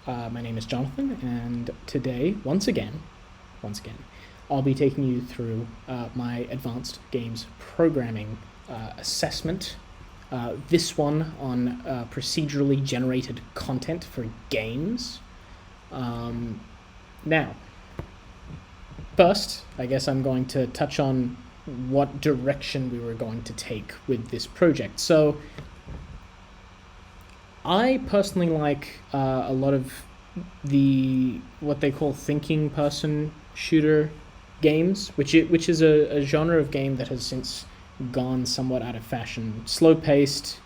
My name is Jonathan, and today, once again, I'll be taking you through my advanced games programming assessment. This one on procedurally generated content for games. Now, first, I guess I'm going to touch on what direction we were going to take with this project. So, I personally like a lot of what they call thinking person shooter games, which is a genre of game that has since gone somewhat out of fashion. Slow paced,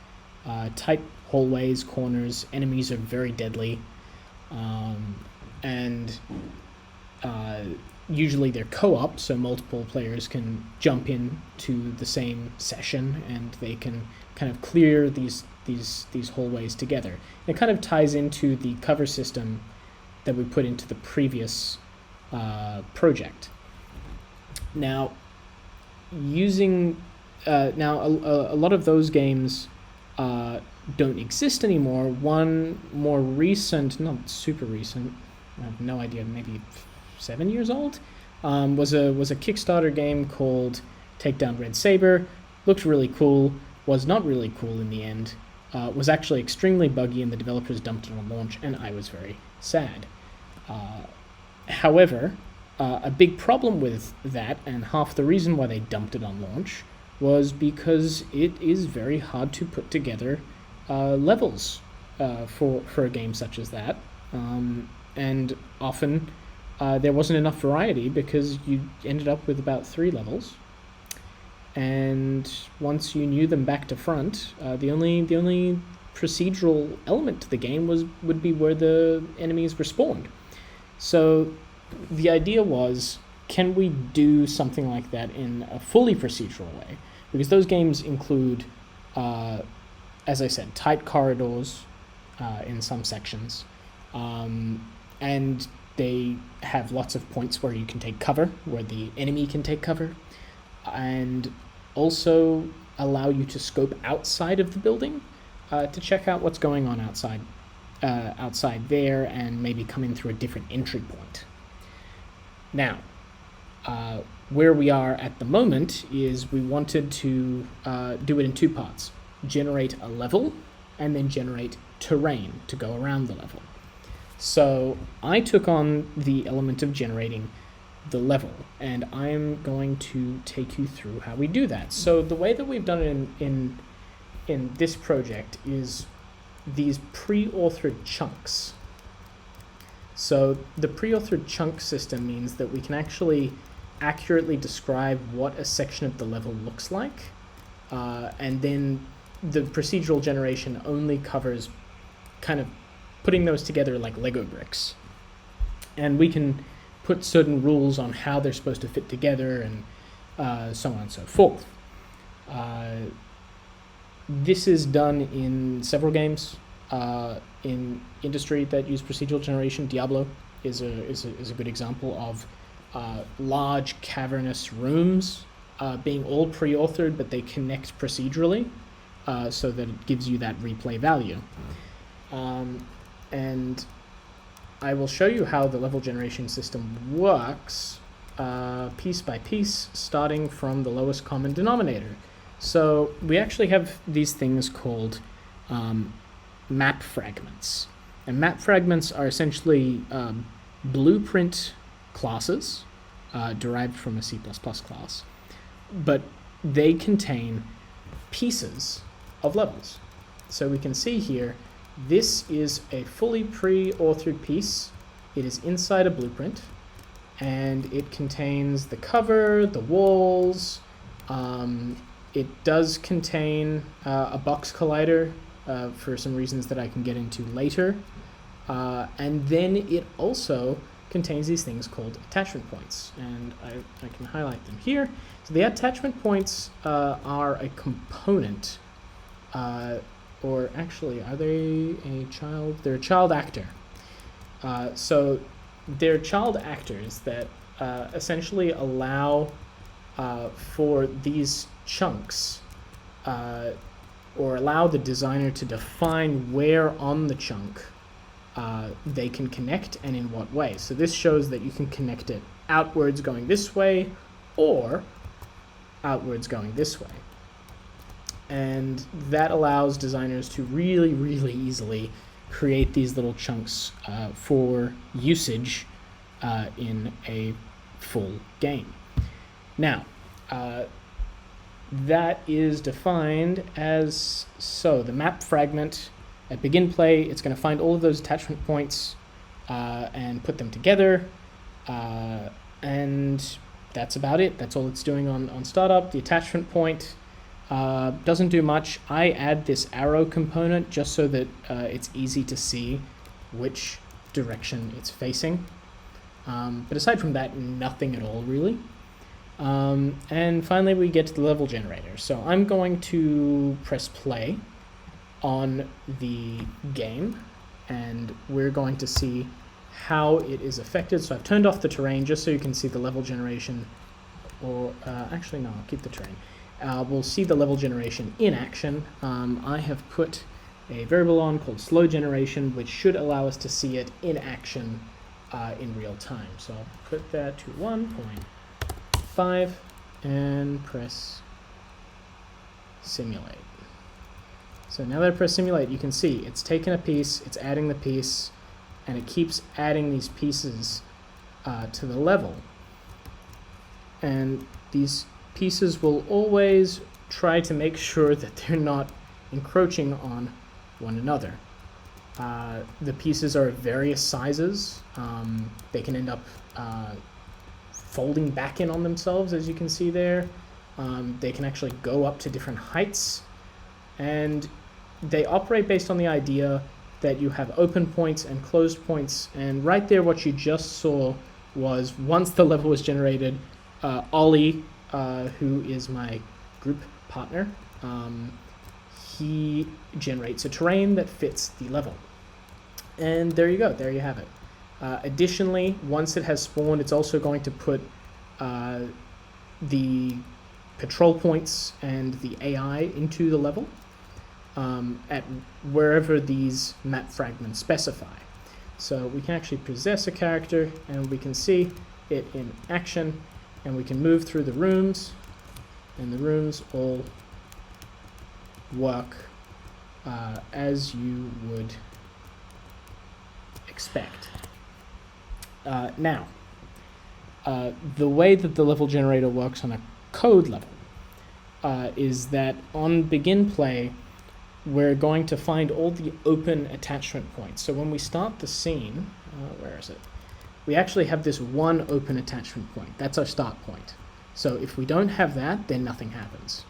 tight hallways, corners, enemies are very deadly, and usually they're co-op, so multiple players can jump in to the same session and they can kind of clear these hallways together. It kind of ties into the cover system that we put into the previous project. Now, a lot of those games don't exist anymore. One more recent, not super recent, I have no idea, maybe 7 years old, was a Kickstarter game called Take Down Red Saber. Looked really cool, was not really cool in the end. Was actually extremely buggy, and the developers dumped it on launch, and I was very sad. However, a big problem with that, and half the reason why they dumped it on launch, was because it is very hard to put together levels for a game such as that, and often there wasn't enough variety because you ended up with about 3 levels. And once you knew them back to front, the only procedural element to the game would be where the enemies respawned. So the idea was, can we do something like that in a fully procedural way? Because those games include, as I said, tight corridors in some sections, and they have lots of points where you can take cover, where the enemy can take cover, and also allow you to scope outside of the building to check out what's going on outside there, and maybe come in through a different entry point. Now, where we are at the moment is we wanted to do it in 2 parts. Generate a level, and then generate terrain to go around the level. So I took on the element of generating the level, and I'm going to take you through how we do that. So the way that we've done it in this project is these pre-authored chunks. So the pre-authored chunk system means that we can actually accurately describe what a section of the level looks like, and then the procedural generation only covers kind of putting those together like Lego bricks. And we can put certain rules on how they're supposed to fit together, and so on and so forth. This is done in several games in industry that use procedural generation. Diablo is a good example of large cavernous rooms being all pre-authored, but they connect procedurally so that it gives you that replay value. And I will show you how the level generation system works piece by piece, starting from the lowest common denominator. So we actually have these things called map fragments. And map fragments are essentially blueprint classes derived from a C++ class, but they contain pieces of levels. So we can see here, this is a fully pre-authored piece. It is inside a blueprint, and it contains the cover, the walls. It does contain a box collider for some reasons that I can get into later. And then it also contains these things called attachment points, and I can highlight them here. So the attachment points are a component, or actually, are they a child? They're a child actor. So they're child actors that essentially allow for these chunks, or allow the designer to define where on the chunk they can connect and in what way. So this shows that you can connect it outwards going this way or outwards going this way. And that allows designers to really, really easily create these little chunks for usage in a full game. Now, that is defined as so. The map fragment at begin play, it's going to find all of those attachment points and put them together. And that's about it. That's all it's doing on startup. The attachment point doesn't do much. I add this arrow component just so that it's easy to see which direction it's facing. But aside from that, nothing at all really. And finally we get to the level generator. So I'm going to press play on the game and we're going to see how it is affected. So I've turned off the terrain just so you can see the level generation, or actually no, I'll keep the terrain. We'll see the level generation in action. I have put a variable on called slow generation, which should allow us to see it in action in real time. So I'll put that to 1.5 and press simulate. So now that I press simulate, you can see it's taken a piece, it's adding the piece, and it keeps adding these pieces to the level. And these pieces will always try to make sure that they're not encroaching on one another. The pieces are of various sizes. They can end up folding back in on themselves, as you can see there. They can actually go up to different heights, and they operate based on the idea that you have open points and closed points. And right there, what you just saw was once the level was generated, Ollie, who is my group partner, he generates a terrain that fits the level. And there you go, there you have it. Additionally, once it has spawned, it's also going to put the patrol points and the AI into the level at wherever these map fragments specify. So we can actually possess a character and we can see it in action, and we can move through the rooms, and the rooms all work as you would expect. Now, the way that the level generator works on a code level is that on begin play, we're going to find all the open attachment points. So when we start the scene, where is it? We actually have this one open attachment point. That's our start point. So if we don't have that, then nothing happens.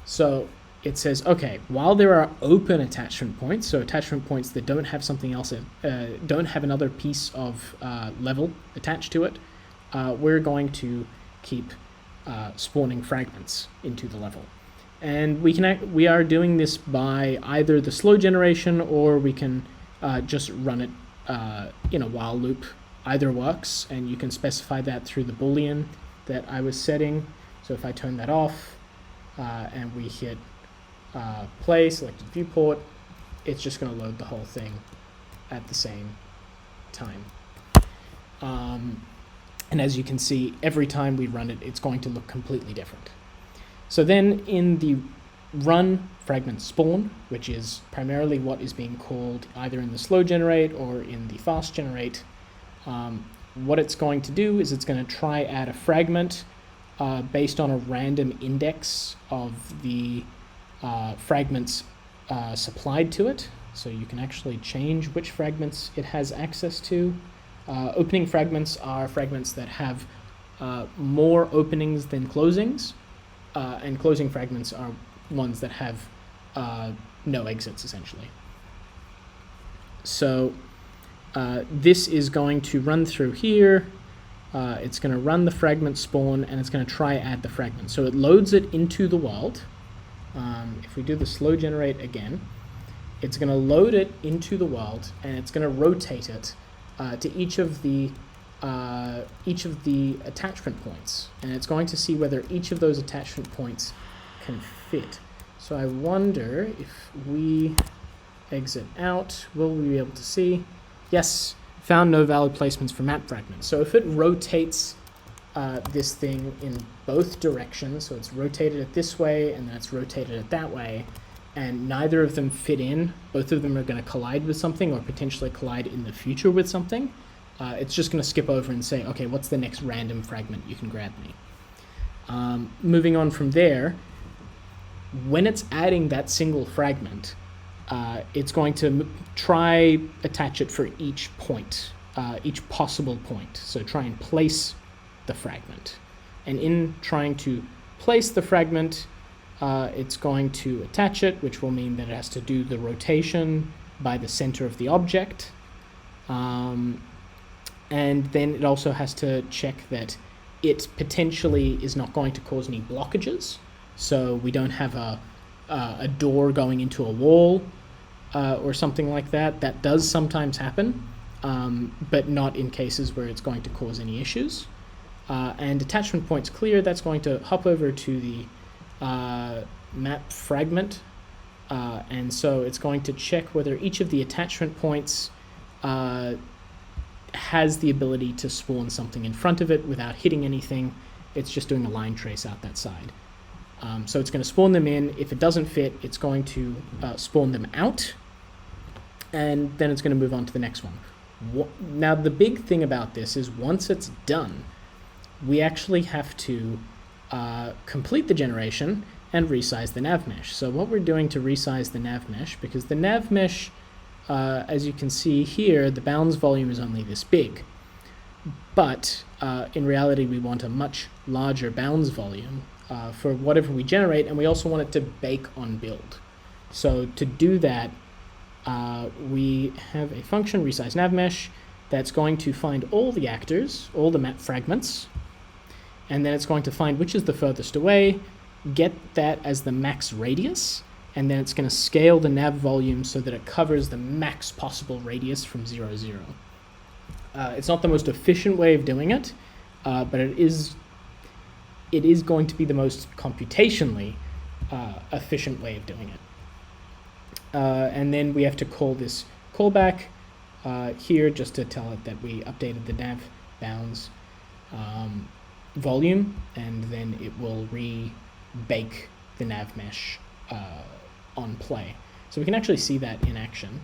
So it says, okay, while there are open attachment points, so attachment points that don't have something else in, don't have another piece of level attached to it, we're going to keep spawning fragments into the level. And we are doing this by either the slow generation, or we can just run it in a while loop. Either works, and you can specify that through the boolean that I was setting. So if I turn that off and we hit play, selected viewport, it's just going to load the whole thing at the same time. And as you can see, every time we run it, it's going to look completely different. So then in the run fragment spawn, which is primarily what is being called either in the slow generate or in the fast generate, what it's going to do is it's going to try add a fragment based on a random index of the fragments supplied to it. So you can actually change which fragments it has access to. Opening fragments are fragments that have more openings than closings, and closing fragments are ones that have no exits, essentially. So this is going to run through here. It's going to run the fragment spawn, and it's going to try add the fragment. So it loads it into the world. If we do the slow generate again, it's going to load it into the world, and it's going to rotate it to each of the attachment points, and it's going to see whether each of those attachment points can fit. So I wonder if we exit out, will we be able to see? Yes, found no valid placements for map fragments. So if it rotates this thing in both directions, so it's rotated it this way and then it's rotated it that way, and neither of them fit in, both of them are going to collide with something or potentially collide in the future with something, it's just going to skip over and say, okay, what's the next random fragment you can grab me? Moving on from there, when it's adding that single fragment, it's going to try attach it for each point, each possible point. So try and place the fragment. And in trying to place the fragment, it's going to attach it, which will mean that it has to do the rotation by the center of the object. And then it also has to check that it potentially is not going to cause any blockages. So we don't have a door going into a wall or something like that. That does sometimes happen, but not in cases where it's going to cause any issues. And attachment points clear, that's going to hop over to the map fragment. And so it's going to check whether each of the attachment points has the ability to spawn something in front of it without hitting anything. It's just doing a line trace out that side. So it's going to spawn them in. If it doesn't fit, it's going to spawn them out, and then it's going to move on to the next one. Now, the big thing about this is once it's done, we actually have to complete the generation and resize the nav mesh. So what we're doing to resize the nav mesh, because the nav mesh, as you can see here, the bounds volume is only this big. But in reality, we want a much larger bounds volume for whatever we generate, and we also want it to bake on build. So to do that, we have a function, resize nav mesh, that's going to find all the actors, all the map fragments, and then it's going to find which is the furthest away, get that as the max radius, and then it's going to scale the nav volume so that it covers the max possible radius from 0, 0. It's not the most efficient way of doing it, but it is going to be the most computationally efficient way of doing it. And then we have to call this callback here just to tell it that we updated the nav bounds volume, and then it will re-bake the nav mesh on play. So we can actually see that in action.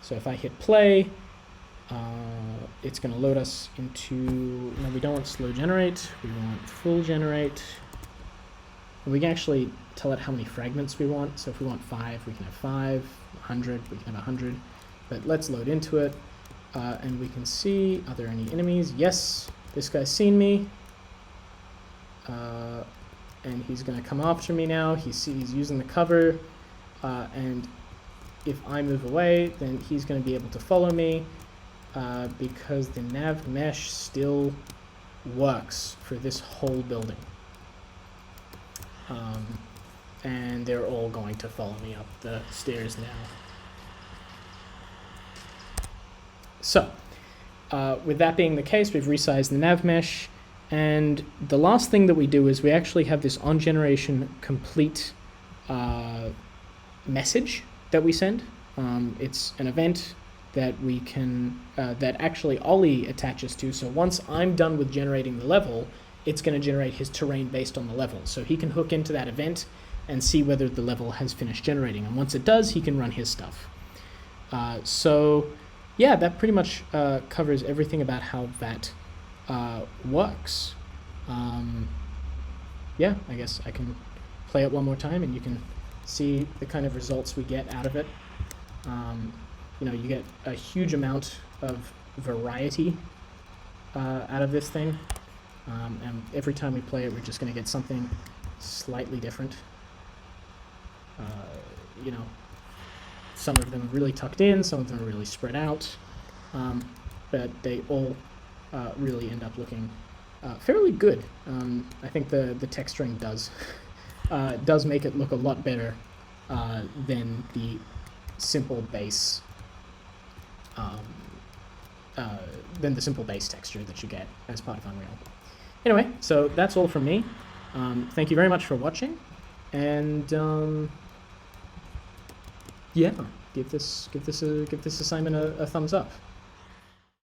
So if I hit play, it's going to load us into, no, we don't want slow generate, we want full generate. And we can actually tell it how many fragments we want. So if we want 5, we can have 5, 100, we can have 100. But let's load into it, and we can see, are there any enemies? Yes, this guy's seen me. And he's going to come after me now. He's using the cover, and if I move away, then he's going to be able to follow me, because the nav mesh still works for this whole building. And they're all going to follow me up the stairs now. So, with that being the case, we've resized the nav mesh, and the last thing that we do is we actually have this on generation complete message that we send. It's an event that we can, that actually Ollie attaches to. So once I'm done with generating the level, it's going to generate his terrain based on the level. So he can hook into that event and see whether the level has finished generating. And once it does, he can run his stuff. So yeah, that pretty much covers everything about how that works. Yeah, I guess I can play it one more time and you can see the kind of results we get out of it. You know, you get a huge amount of variety out of this thing. And every time we play it, we're just going to get something slightly different. You know, some of them are really tucked in, some of them are really spread out, but they all really end up looking fairly good. I think the texturing does make it look a lot better than the simple base texture that you get as part of Unreal. Anyway, so that's all from me. Thank you very much for watching, and yeah, give this assignment a thumbs up.